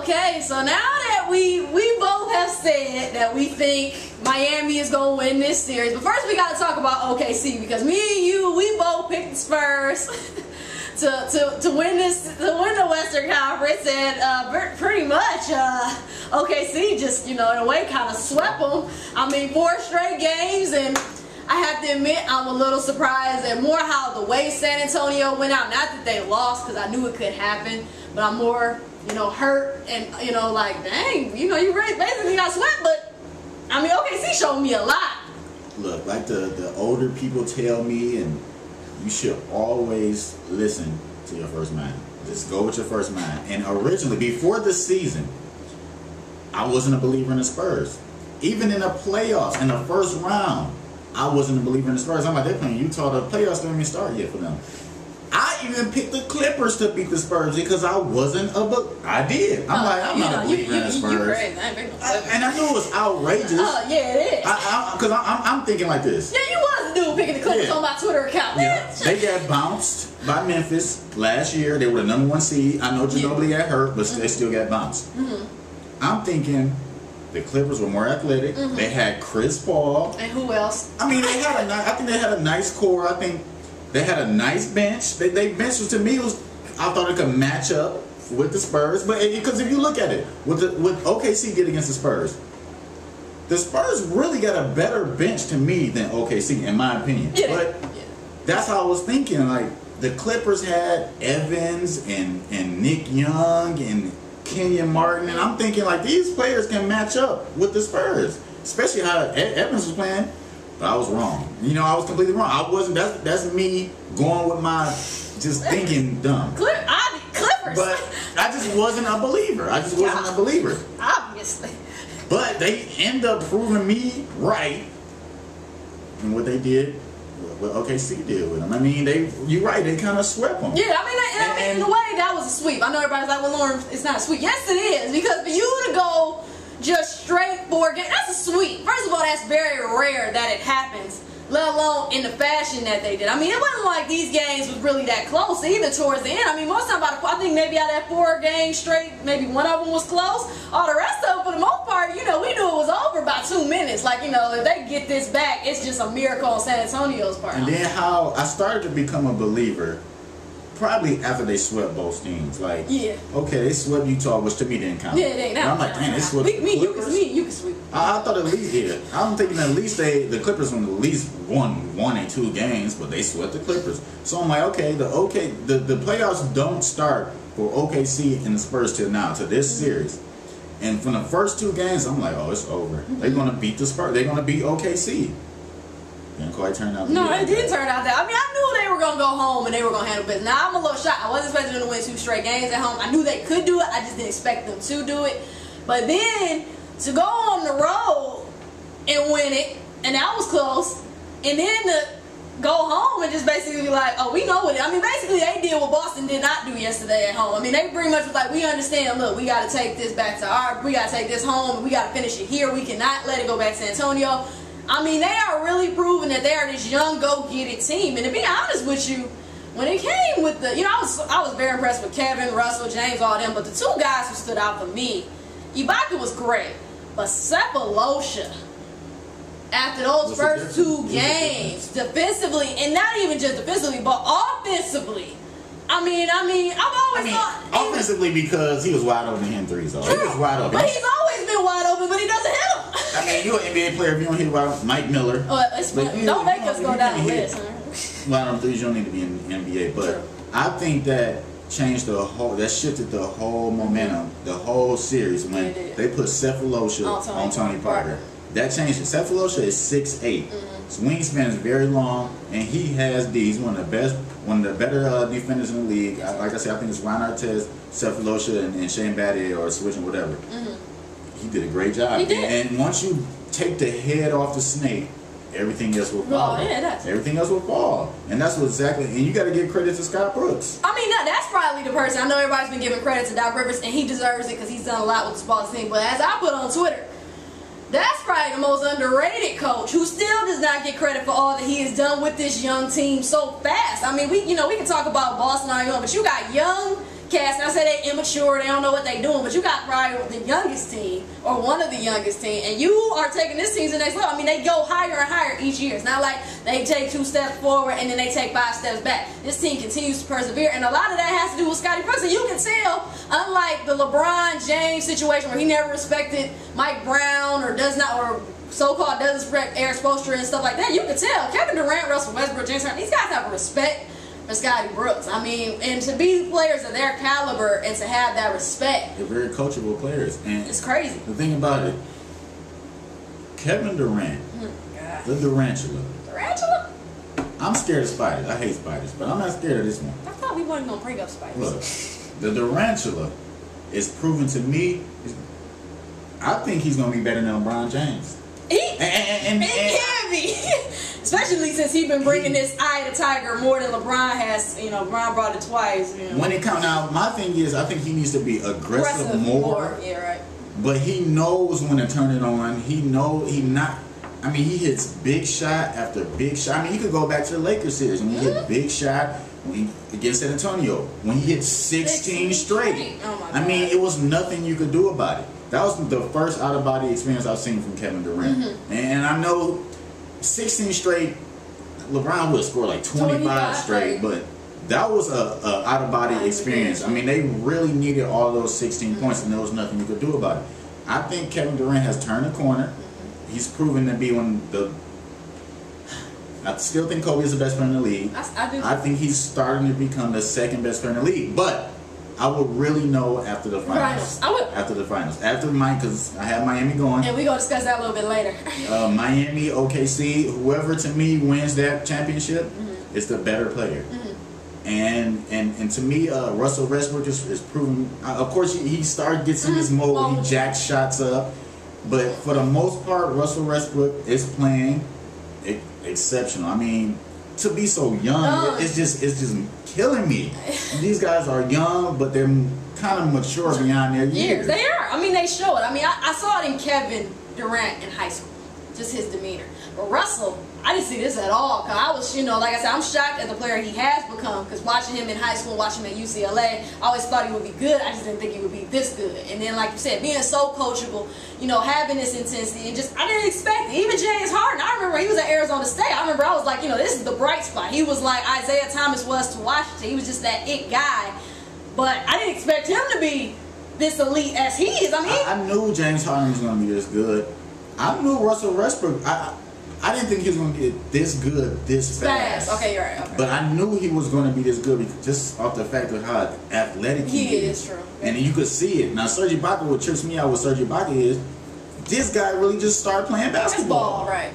Okay, so now that we both have said that we think Miami is going to win this series, but first we got to talk about OKC, because me and you, we both picked the Spurs to win the Western Conference, and pretty much OKC just, in a way kind of swept them. I mean, 4 straight games, and I have to admit I'm a little surprised at more how the way San Antonio went out. Not that they lost, because I knew it could happen, but I'm more hurt and, like, dang, you basically got swept, but, I mean, OKC showed me a lot. Look, like the older people tell me, and you should always listen to your first mind. Just go with your first mind. And originally, before the season, I wasn't a believer in the Spurs. Even in the playoffs, in the first round, I wasn't a believer in the Spurs. I'm like, they're playing Utah. The playoffs don't even start yet for them. I even picked the Clippers to beat the Spurs because I wasn't I did. I'm not a believer in the Spurs. And I knew it was outrageous. Oh, yeah, it is. Because I'm thinking like this. Yeah, you was the dude picking the Clippers on my Twitter account. Yeah. They got bounced by Memphis last year. They were the #1 seed. I know Ginobili got hurt, but they still got bounced. I'm thinking the Clippers were more athletic. They had Chris Paul. And who else? I mean, I think they had a nice core. I think they had a nice bench. They bench was, to me, I thought it could match up with the Spurs. But because if you look at it, with OKC did against the Spurs really got a better bench to me than OKC, in my opinion. Yeah. But that's how I was thinking. Like, the Clippers had Evans and Nick Young and Kenyon Martin, and I'm thinking like these players can match up with the Spurs, especially how Evans was playing. But I was wrong. I was completely wrong. I wasn't. That's me going with my just thinking dumb. Clippers. But I just wasn't a believer. Obviously. But they end up proving me right in what they did. What OKC did with them. I mean, you're right. They kind of swept them. Yeah, I mean, in a way, that was a sweep. I know everybody's like, well, Lauren, it's not a sweep. Yes, it is, because for you to go just straight 4 games, that's a sweep. First of all, that's very rare that it happens, let alone in the fashion that they did. I mean, it wasn't like these games was really that close either towards the end. I mean, most of the time, I think maybe out of that 4 games straight, maybe one of them was close. All the rest of them, for the most part, we knew it was over by 2 minutes. Like, if they get this back, it's just a miracle on San Antonio's part. And then how I started to become a believer, probably after they swept both teams. Like, okay, they swept Utah, which to me didn't count. Yeah, it didn't count. I'm like, damn, they swept the Clippers. You can sweep. I thought at least, I'm thinking at least the Clippers won at least one and 2 games, but they swept the Clippers. So I'm like, okay, the playoffs don't start for OKC and the Spurs till this series. And from the first 2 games, I'm like, oh, it's over. They're going to beat the Spurs. They're going to beat OKC. Didn't quite turn out. No, it did turn out that. I mean, I knew they were going to go home and they were going to handle business. Now, I'm a little shocked. I wasn't expecting them to win 2 straight games at home. I knew they could do it. I just didn't expect them to do it. But then to go on the road and win it, and that was close, and then to go home and just basically be like, oh, we know what it is. I mean, basically they did what Boston did not do yesterday at home. I mean, they pretty much was like, we understand, look, we got to take this back to we got to take this home, and we got to finish it here. We cannot let it go back to San Antonio. I mean, they are really proving that they are this young, go-get-it team. And to be honest with you, when it came with the, I was very impressed with Kevin, Russell, James, all them. But the 2 guys who stood out for me, Ibaka was great, but Sefolosha, after those first 2 games, defensively, and not even just defensively, but offensively. I mean, I've always thought offensively, because he was wide open in threes. He was wide open. But he's always been wide open, but he doesn't hit them. I mean, you're an NBA player if you don't hit about Mike Miller. Don't make us go down the list. Wide open threes, you don't need to be in the NBA. But I think that changed that shifted the whole momentum, the whole series when they put Sefolosha on Tony Parker. That changed it. Sefolosha is 6'8". His wingspan is very long, and he has He's one of the better defenders in the league. Like I said, I think it's Ron Artest, Sefolosha, and Shane Battier, or switching, whatever. He did a great job. He did. And once you take the head off the snake, everything else will fall. Oh, yeah, that's everything else will fall. And that's what exactly, and you got to give credit to Scott Brooks. I mean, that's probably the person. I know everybody's been giving credit to Doc Rivers, and he deserves it because he's done a lot with the Spurs team. But as I put on Twitter, that's probably the most underrated coach who still does not get credit for all that he has done with this young team so fast. I mean, we can talk about Boston all you want, but you got young cast. And I say they immature, they don't know what they're doing, but you got probably the youngest team, or one of the youngest team, and you are taking this team to the next level. I mean, they go higher and higher each year. It's not like they take 2 steps forward and then they take 5 steps back. This team continues to persevere, and a lot of that has to do with Scottie Brooks. And you can tell, unlike the LeBron James situation where he never respected Mike Brown or does not, or so-called doesn't respect Eric Spoelstra and stuff like that, you can tell Kevin Durant, Russell Westbrook, James Harden, these guys have a respect for Scottie Brooks. I mean, and to be players of their caliber and to have that respect, they're very coachable players, and it's crazy. The thing about it, Kevin Durant, the Durantula. Durantula? I'm scared of spiders. I hate spiders, but I'm not scared of this one. I thought we weren't gonna bring up spiders. Look, the Durantula is proven to me. I think he's gonna be better than LeBron James. He can be, especially since he's been bringing this eye to Tiger more than LeBron has. You know, LeBron brought it twice. You know. When it comes now, my thing is, I think he needs to be aggressive more. Yeah, right. But he knows when to turn it on. He he hits big shot after big shot. I mean, you could go back to the Lakers series when he hit big shot against San Antonio when he hit 16 straight. Oh my God. I mean, it was nothing you could do about it. That was the first out-of-body experience I've seen from Kevin Durant. And I know 16 straight, LeBron would score like 25 straight, but that was a out-of-body experience. I mean, they really needed all those 16 points, and there was nothing you could do about it. I think Kevin Durant has turned the corner. He's proven to be one of the... I still think Kobe is the best player in the league. I think he's starting to become the second best player in the league, but I will really know after the finals. I will. After the finals. After because I have Miami going. And we're going to discuss that a little bit later. Miami, OKC, whoever to me wins that championship is the better player. And to me, Russell Westbrook is proven. Of course, he started getting his mode. He jacks shots up. But for the most part, Russell Westbrook is playing exceptional. I mean, to be so young, it's just killing me. These guys are young, but they're kind of mature beyond their years. They are. I mean, they show it. I mean, I saw it in Kevin Durant in high school, just his demeanor. But Russell, I didn't see this at all. Cause I was, like I said, I'm shocked at the player he has become. Because watching him in high school, watching him at UCLA, I always thought he would be good. I just didn't think he would be this good. And then, like you said, being so coachable, having this intensity, and I didn't expect it. Even James Harden, I remember he was at Arizona State. I remember I was like, this is the bright spot. He was like Isaiah Thomas was to Washington. He was just that it guy. But I didn't expect him to be this elite as he is. I knew James Harden was going to be this good. I knew Russell Westbrook. I didn't think he was going to get this good this fast. Okay, you're right. Okay. But I knew he was going to be this good just off the fact of how athletic he is. True. And you could see it. Now, Serge Ibaka, what trips me out with Serge Ibaka is this guy really just started playing basketball. Right.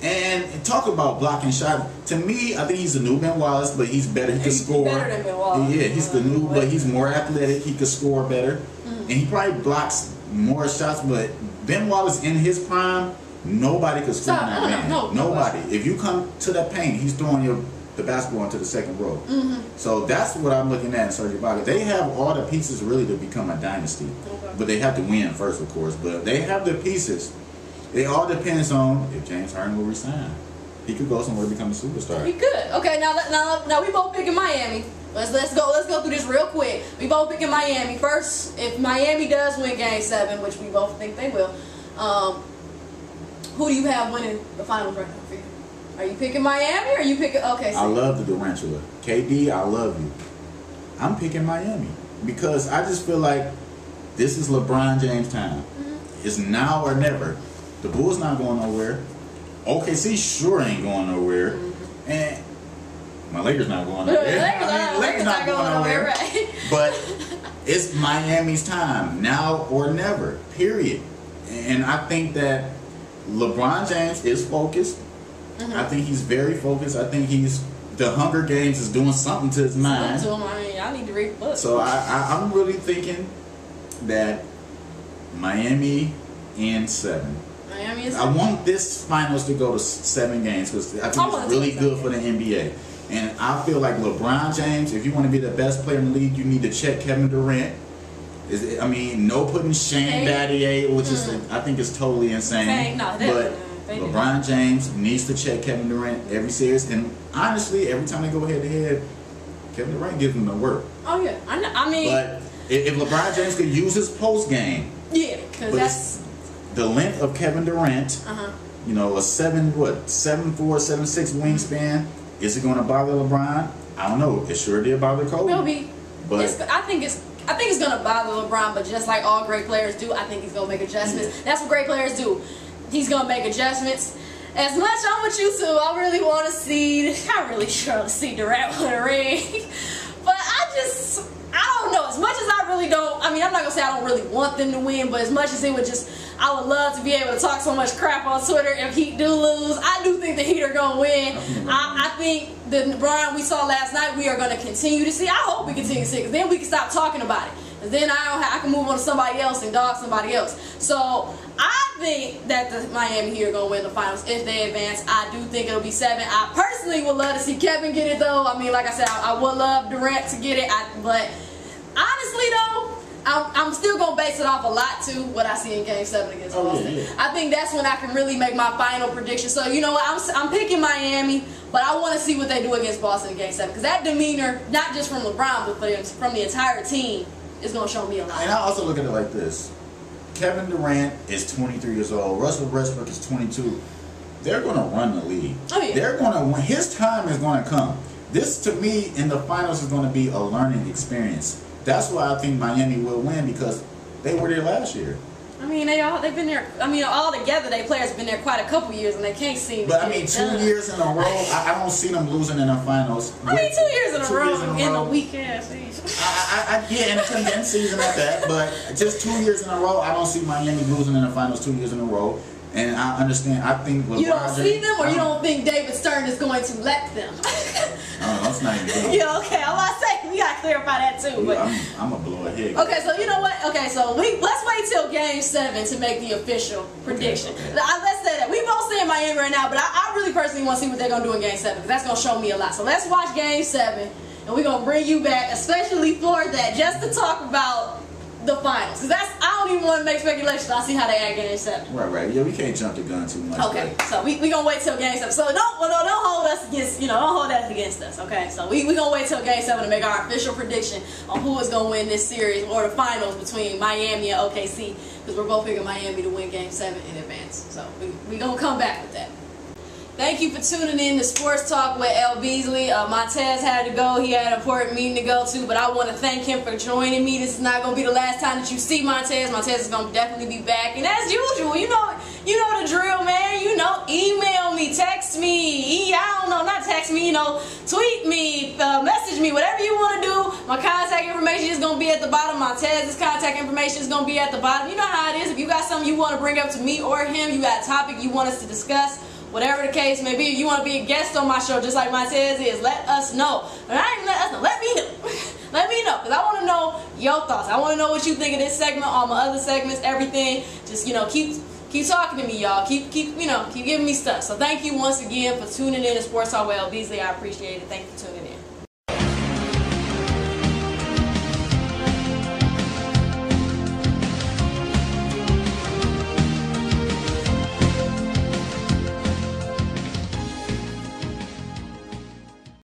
And talk about blocking shot. To me, I think he's the new Ben Wallace, but he's better. He can score. Better than Ben Wallace. Yeah, he's the new, but he's more athletic. He could score better. And he probably blocks more shots. But Ben Wallace in his prime, nobody could score on that man. Nobody. If you come to the paint, he's throwing the basketball into the second row. So that's what I'm looking at in Serge Ibaka. They have all the pieces really to become a dynasty. But they have to win first, of course. But they have the pieces. It all depends on if James Harden will resign. He could go somewhere and become a superstar. He could. Okay, now we both picking Miami. Let's go through this real quick. We both picking Miami. First, if Miami does win Game 7, which we both think they will, who do you have winning the finals right now for you? Are you picking Miami or are you picking OKC? I love the Durantula. KD, I love you. I'm picking Miami because I just feel like this is LeBron James time. It's now or never. The Bulls not going nowhere. OKC sure ain't going nowhere. And my Lakers not going nowhere. Lakers not going nowhere. Right. But it's Miami's time, now or never, period. And I think that LeBron James is focused. I think he's very focused. I think the Hunger Games is doing something to his mind. I need to read the book. So I'm really thinking that Miami in 7. I want this finals to go to 7 games because I think it's really good for the NBA. And I feel like LeBron James, if you want to be the best player in the league, you need to check Kevin Durant. No putting Shane Battier, which is I think is totally insane. But LeBron James needs to check Kevin Durant every series. And honestly, every time they go head to head, Kevin Durant gives him the work. Oh yeah, I mean, but if LeBron James could use his post game, yeah, because that's the length of Kevin Durant. You know, a 7'4", 7'6" wingspan. Is it going to bother LeBron? I don't know. It sure did bother Kobe. Will be. But I think it's going to bother LeBron. But just like all great players do, I think he's going to make adjustments. Yeah. That's what great players do. He's going to make adjustments. As much I'm with you too. I really want to see. I really sure to see Durant win a ring. But I don't know. As much as I really don't. I mean, I'm not gonna say I don't really want them to win, but as much as it would I would love to be able to talk so much crap on Twitter if Heat do lose. I do think the Heat are gonna win. I think the LeBron we saw last night, we are gonna continue to see. I hope we continue to see, because then we can stop talking about it. And then I can move on to somebody else and dog somebody else. So I think that the Miami Heat are going to win the finals if they advance. I do think it'll be 7. I personally would love to see Kevin get it, though. I mean, like I said, I would love Durant to get it. But honestly, though, I'm still going to base it off a lot, too, what I see in Game 7 against Boston. Yeah. I think that's when I can really make my final prediction. So, you know what? I'm picking Miami, but I want to see what they do against Boston in Game 7. Because that demeanor, not just from LeBron, but from the entire team, is going to show me a lot. And I also look at it like this. Kevin Durant is 23 years old. Russell Westbrook is 22. They're going to run the league. Oh, yeah. They're going to win. His time is going to come. This, to me, in the finals is going to be a learning experience. That's why I think Miami will win, because they were there last year. I mean, they've been there. I mean, all together, they players have been there quite a couple years, and they can't seem. But I mean, 2 years in a row, I don't see them losing in the finals. I mean, 2 years in a row in a weak ass season. Yeah, in a condensed season at that. But just 2 years in a row, I don't see Miami losing in the finals 2 years in a row. And I understand. I think LeBron you don't see them, or you don't think David Stern is going to let them? No, that's not even good. Yeah, okay. I'm about to say we gotta clarify that too. But I'm gonna blow ahead. Okay, so you know what? Okay, so let's wait till Game 7 to make the official prediction. Okay. Let's say that we both say Miami right now, but I really personally want to see what they're gonna do in Game 7, because that's gonna show me a lot. So let's watch Game 7, and we're gonna bring you back, especially for that, just to talk about the finals. Because I don't even want to make speculations. I see how they act in Game 7. Right. Yeah, we can't jump the gun too much. Okay, so we gonna wait till Game 7. So don't hold us against, don't hold that against us. Okay, so we gonna wait till Game 7 to make our official prediction on who is gonna win this series, or the finals between Miami and OKC, because we're both picking Miami to win Game 7 in advance. So we gonna come back with that. Thank you for tuning in to Sports Talk with L-Beasley. Montezz had to go. He had an important meeting to go to, but I want to thank him for joining me. This is not going to be the last time that you see Montezz. Montezz is going to definitely be back. And as usual, you know the drill, man. Email me, text me. Not text me, tweet me, message me, whatever you want to do. My contact information is going to be at the bottom. Montezz's contact information is going to be at the bottom. You know how it is. If you got something you want to bring up to me or him, you got a topic you want us to discuss, whatever the case may be, if you want to be a guest on my show just like Montezz is, let us know. But I ain't let us know. Let me know. Let me know, because I want to know your thoughts. I want to know what you think of this segment, all my other segments, everything. Just, keep talking to me, y'all. Keep giving me stuff. So thank you once again for tuning in to Sports Talk with L-Beasley. I appreciate it. Thank you for tuning in.